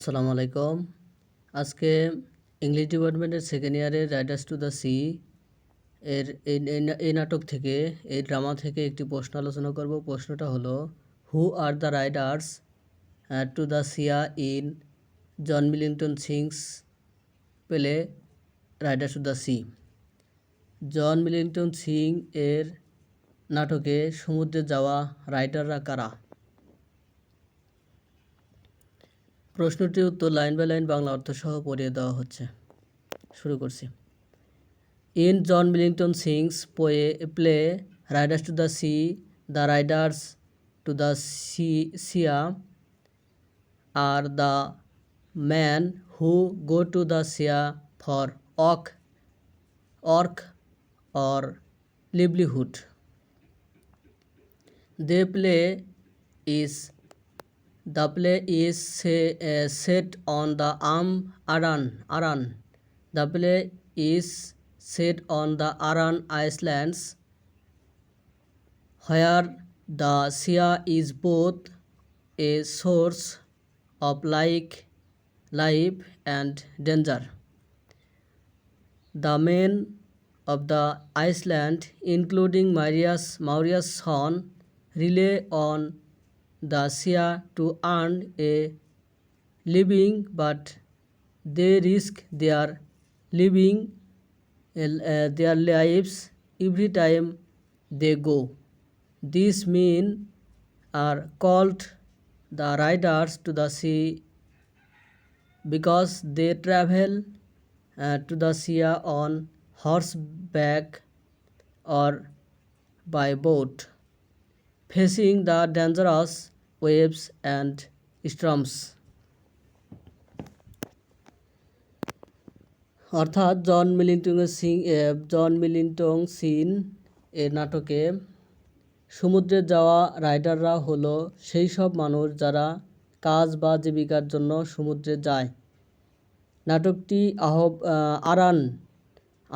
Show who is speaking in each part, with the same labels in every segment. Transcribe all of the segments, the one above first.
Speaker 1: আসসালামু আলাইকুম। আজকে ইংলিশ ডিপার্টমেন্টের সেকেন্ড ইয়ারের রাইডার্স টু দ্য সি এর এই নাটক থেকে, এই ড্রামা থেকে একটি প্রশ্ন আলোচনা করব। প্রশ্নটা হলো, who are the riders to the sea in John Millington Synge's play riders to the sea. John Millington Synge এর নাটকে সমুদ্রে যাওয়া রাইডাররা কারা? প্রশ্নটির উত্তর লাইন বাই লাইন বাংলা অর্থ সহ পড়িয়ে দেওয়া হচ্ছে। শুরু করছি। In John Millington Singh's play Riders to the Sea, the riders to the sea are the men who go to the sea for work or livelihood. The play is set on the Aran. The play is set on the Aran Islands, where the sea is both a source of life and danger. The men of the island, including Maurya's son, rely on the sea to earn a living, but they risk their lives every time they go. These men are called the riders to the sea because they travel to the sea on horseback or by boat, facing the dangerous waves and storms. অর্থাৎ জন Millington Synge এর নাটকে সমুদ্রে যাওয়া রাইডাররা হলো সেই সব মানুষ যারা কাজ বা জীবিকার জন্য সমুদ্রে যায়। নাটকটি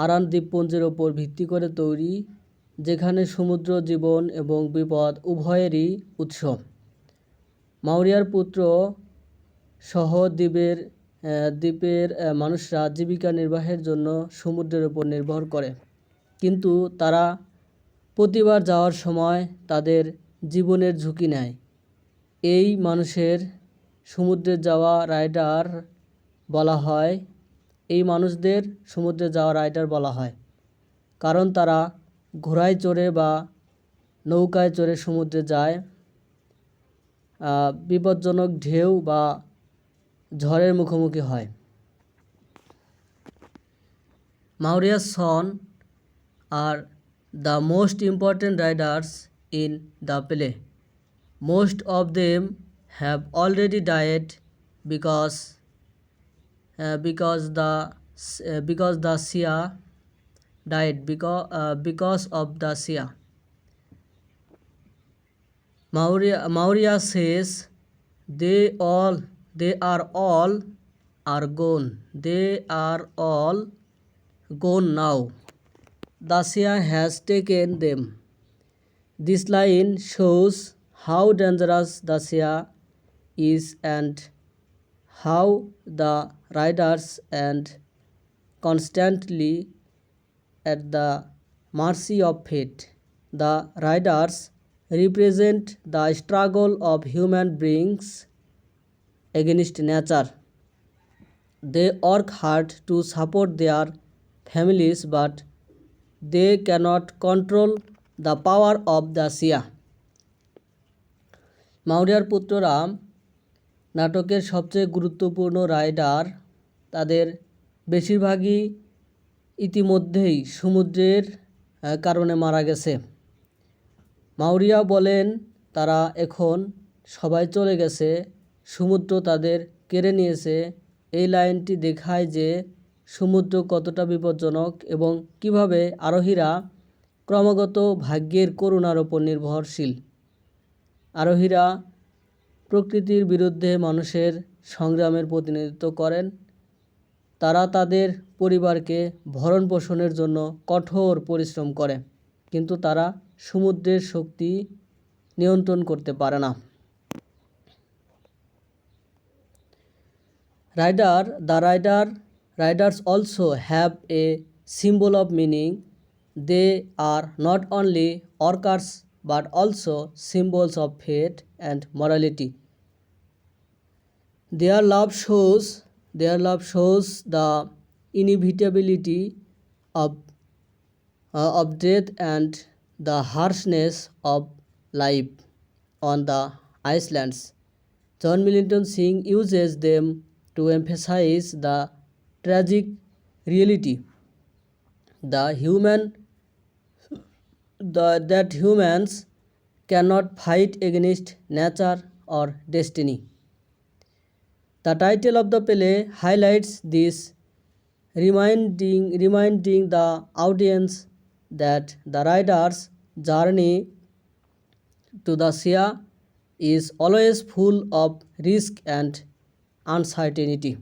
Speaker 1: আরান দ্বীপপুঞ্জের ওপর ভিত্তি করে তৈরি, যেখানে সমুদ্র জীবন এবং বিপদ উভয়েরই উৎস। মাউরিয়ার পুত্র সহ দ্বীপের মানুষরা জীবিকা নির্বাহের জন্য সমুদ্রের উপর নির্ভর করে, কিন্তু তারা প্রতিবার যাওয়ার সময় তাদের জীবনের ঝুঁকি নেয়। এই মানুষদের সমুদ্রে যাওয়া রাইডার বলা হয়, কারণ তারা ঘোড়ায় চড়ে বা নৌকায় চড়ে সমুদ্রে যায়, বিপজ্জনক ঢেউ বা ঝড়ের মুখোমুখি হয়। Maurya's son are the most important riders in the play. Most of them have already died because the sea died because of the sea. Maurya says they are all gone. They are all gone now. The sea has taken them. This line shows how dangerous the sea is and how the riders are constantly at the mercy of fate. The riders represent the struggle of human beings against nature. They work hard to support their families, but they cannot control the power of the sea. মাউরিয়ার পুত্ররা নাটকের সবচেয়ে গুরুত্বপূর্ণ rider. তাদের বেশিরভাগই ইতিমধ্যেই সমুদ্রের কারণে মারা গেছে। মাউরিয়া বলেন তারা এখন সবাই চলে গেছে, সমুদ্র তাদের কেড়ে নিয়েছে। এই লাইনটি দেখায় যে সমুদ্র কতটা বিপজ্জনক এবং কিভাবে আরোহীরা ক্রমাগত ভাগ্যের করুণার ওপর নির্ভরশীল। আরোহীরা প্রকৃতির বিরুদ্ধে মানুষের সংগ্রামের প্রতিনিধিত্ব করেন। তারা তাদের পরিবারকে ভরণ পোষণের জন্য কঠোর পরিশ্রম করে, কিন্তু তারা সমুদ্রের শক্তি নিয়ন্ত্রণ করতে পারে না। Riders also have a symbol of meaning. They are not only workers but also symbols of faith and morality. Their love shows the inevitability of death and the harshness of life on the islands. John Millington Synge uses them to emphasize the tragic reality the human that humans cannot fight against nature or destiny. The title of the play highlights this, reminding the audience that the rider's journey to the sea is always full of risk and uncertainty.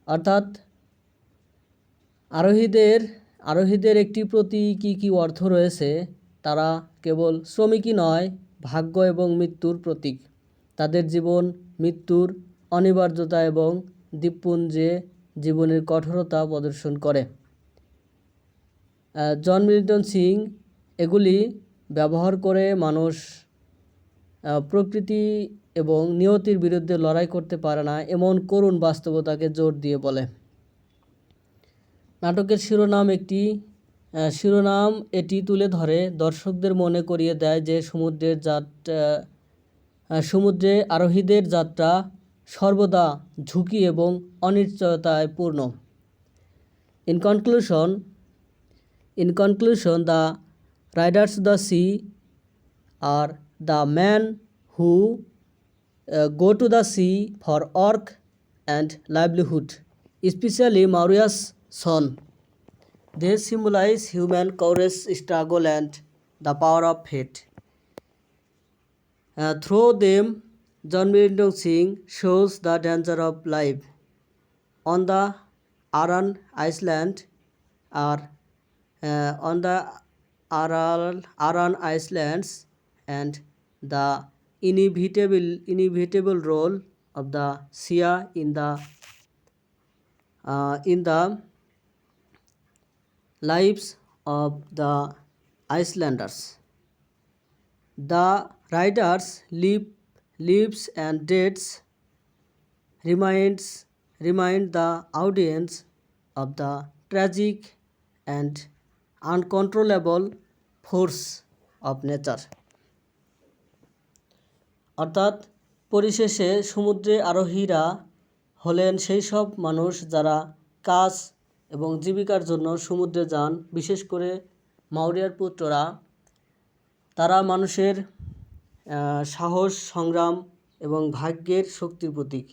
Speaker 1: অর্থাৎ আরোহীদের একটি প্রতি কী অর্থ রয়েছে, তারা কেবল শ্রমিকই নয়, ভাগ্য এবং মৃত্যুর প্রতীক। তাদের জীবন মৃত্যুর অনিবার্যতা এবং দ্বীপপুঞ্জে জীবনের কঠোরতা প্রদর্শন করে। জন মিল্টন সিং এগুলি ব্যবহার করে মানুষ প্রকৃতি এবং নিয়তির বিরুদ্ধে লড়াই করতে পারে না এমন করুণ বাস্তবতাকে জোর দিয়ে বলে। নাটকের শিরোনাম এটি তুলে ধরে, দর্শকদের মনে করিয়ে দেয় যে সমুদ্রে আরোহীদের যাত্রা সর্বদা ঝুঁকি এবং অনিশ্চয়তায় পূর্ণ। In conclusion, the riders of the sea are the men who go to the sea for work and livelihood, especially Mauritius son. They symbolize human courage, struggle, and the power of faith. Through them, John Millington Synge shows the danger of life on the Aran Island Aran Islands and the inevitable role of the sea in the lives of the islanders. The riders' lives and deaths remind the audience of the tragic and uncontrollable force of nature. অর্থাৎ পরিশেষে সমুদ্রে আরোহীরা হলেন সেই সব মানুষ যারা কাজ এবং জীবিকার জন্য সমুদ্রে যান। বিশেষ করে মাউরিয়ার পুত্ররা, তারা মানুষের সাহস, সংগ্রাম এবং ভাগ্যের শক্তির প্রতীক।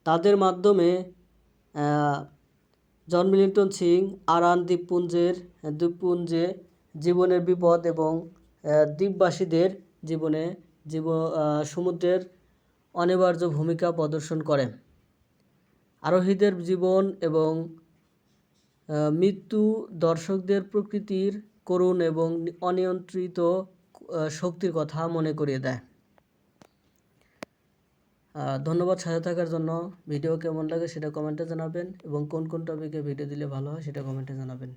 Speaker 1: তাদের মাধ্যমে জন মিল্টন সিং আরান দ্বীপপুঞ্জে জীবনের বিপদ এবং দ্বীপবাসীদের জীবনে সমুদ্রের অনিবার্য ভূমিকা প্রদর্শন করে। আরোহীদের জীবন এবং মৃত্যু দর্শকদের প্রকৃতির করুণ এবং অনিয়ন্ত্রিত শক্তির কথা মনে করিয়ে দেয়। ধন্যবাদ সাথে থাকার জন্য। ভিডিও কেমন লাগে সেটা কমেন্টে জানাবেন এবং কোন টপিকে ভিডিও দিলে ভালো হয় সেটা কমেন্টে জানাবেন।